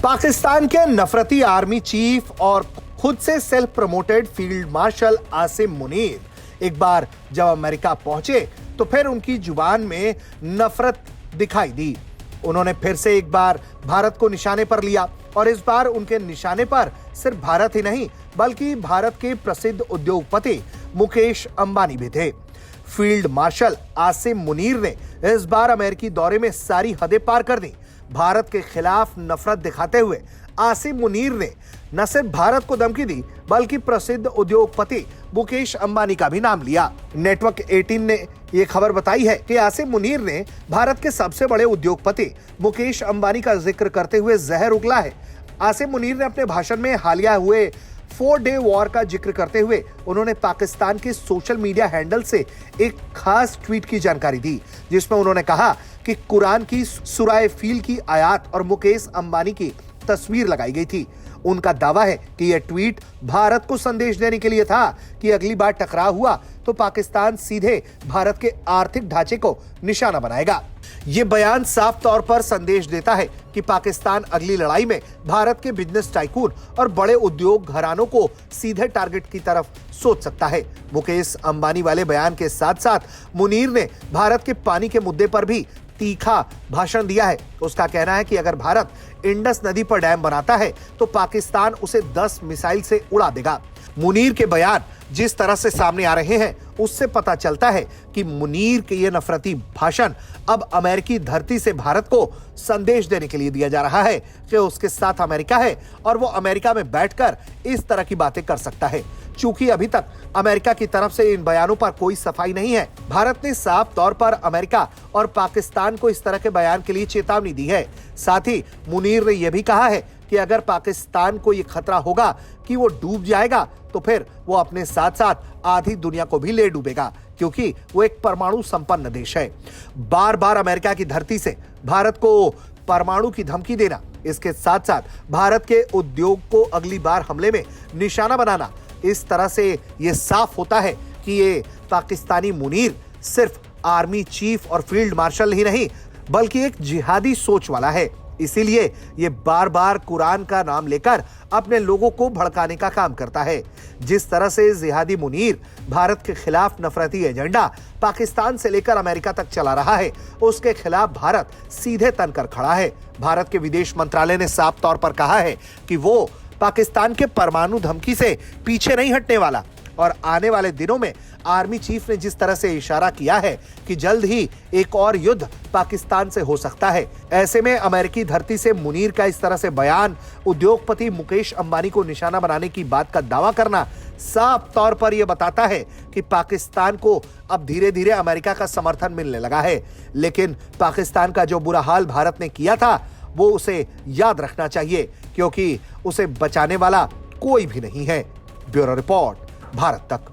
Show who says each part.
Speaker 1: पाकिस्तान के नफरती army chief और खुद से self promoted field marshal Asim Munir एक बार जब अमेरिका पहुंचे तो फिर उनकी जुबान में नफरत दिखाई दी। उन्होंने फिर से एक बार भारत को निशाने पर लिया और इस बार उनके निशाने पर सिर्फ भारत ही नहीं बल्कि भारत के प्रसिद्ध उद्योगपति मुकेश अंबानी भी थे। फील्ड मार्शल आसिम मुनीर ने इस बार अमेरिकी दौरे में सारी हदें पार कर दी। भारत के खिलाफ नफरत दिखाते हुए आसिम मुनीर ने न सिर्फ भारत को धमकी दी बल्कि प्रसिद्ध उद्योगपति मुकेश अंबानी का भी नाम लिया। नेटवर्क 18 ने यह खबर बताई है कि आसिम मुनीर ने भारत के सबसे बड़े उद्योगपति मुकेश अंबानी का जिक्र करते हुए जहर उगला है। आसिम मुनीर ने अपने भाषण में हालिया हुए 4-डे वॉर का जिक्र करते हुए उन्होंने पाकिस्तान के सोशल मीडिया हैंडल से एक खास ट्वीट की जानकारी दी, जिसमें उन्होंने कहा कि कुरान की सूरह फील की आयत और मुकेश अंबानी की तस्वीर लगाई गई थी। उनका दावा है कि यह ट्वीट भारत को संदेश देने के लिए था कि अगली बार टकराव हुआ तो पाकिस्तान सीधे भारत के आर्थिक ढांचे को निशाना बनाएगा। यह बयान साफ तौर पर संदेश देता है कि पाकिस्तान अगली लड़ाई में भारत के बिजनेस टाइकून और बड़े उद्योग घरानों को सीधे टारगेट की तरफ सोच सकता है। मुकेश अंबानी वाले बयान के साथ साथ मुनीर ने भारत के पानी के मुद्दे पर भी तीखा भाषण दिया है। उसका कहना है कि अगर भारत इंडस नदी पर डैम बनाता है तो पाकिस्तान उसे 10 मिसाइल से उड़ा देगा। मुनीर के बयान जिस तरह से सामने आ रहे हैं उससे पता चलता है कि मुनीर के ये नफरती भाषण अब अमेरिकी धरती से भारत को संदेश देने के लिए दिया जा रहा है कि उसके साथ अमेरिका है और वो अमेरिका में बैठकर इस तरह की बातें कर सकता है। चूंकि अभी तक अमेरिका की तरफ से इन बयानों पर कोई सफाई नहीं है, भारत ने साफ तौर पर अमेरिका और पाकिस्तान को इस तरह के बयान के लिए चेतावनी दी है। साथ ही मुनीर ने यह भी कहा है कि अगर पाकिस्तान को यह खतरा होगा कि वो डूब जाएगा तो फिर वो अपने साथ साथ आधी दुनिया को भी ले डूबेगा, क्योंकि वो एक परमाणु संपन्न देश है। बार बार अमेरिका की धरती से भारत को परमाणु की धमकी देना, इसके साथ साथ भारत के उद्योग को अगली बार हमले में निशाना बनाना, इस तरह से यह साफ होता है कि ये पाकिस्तानी मुनीर सिर्फ आर्मी चीफ और फील्ड मार्शल ही नहीं बल्कि एक जिहादी सोच वाला है। इसीलिए ये बार बार कुरान का नाम लेकर अपने लोगों को भड़काने का काम करता है। जिस तरह से जिहादी मुनीर भारत के खिलाफ नफरती एजेंडा पाकिस्तान से लेकर अमेरिका तक चला रहा है, उसके खिलाफ भारत सीधे तनकर खड़ा है। भारत के विदेश मंत्रालय ने साफ तौर पर कहा है कि वो पाकिस्तान के परमाणु धमकी से पीछे नहीं हटने वाला और आने वाले दिनों में आर्मी चीफ ने जिस तरह से इशारा किया है कि जल्द ही एक और युद्ध पाकिस्तान से हो सकता है, ऐसे में अमेरिकी धरती से मुनीर का इस तरह से बयान उद्योगपति मुकेश अंबानी को निशाना बनाने की बात का दावा करना साफ तौर पर यह बताता है कि पाकिस्तान को अब धीरे धीरे अमेरिका का समर्थन मिलने लगा है। लेकिन पाकिस्तान का जो बुरा हाल भारत ने किया था वो उसे याद रखना चाहिए, क्योंकि उसे बचाने वाला कोई भी नहीं है। ब्यूरो रिपोर्ट, भारत तक।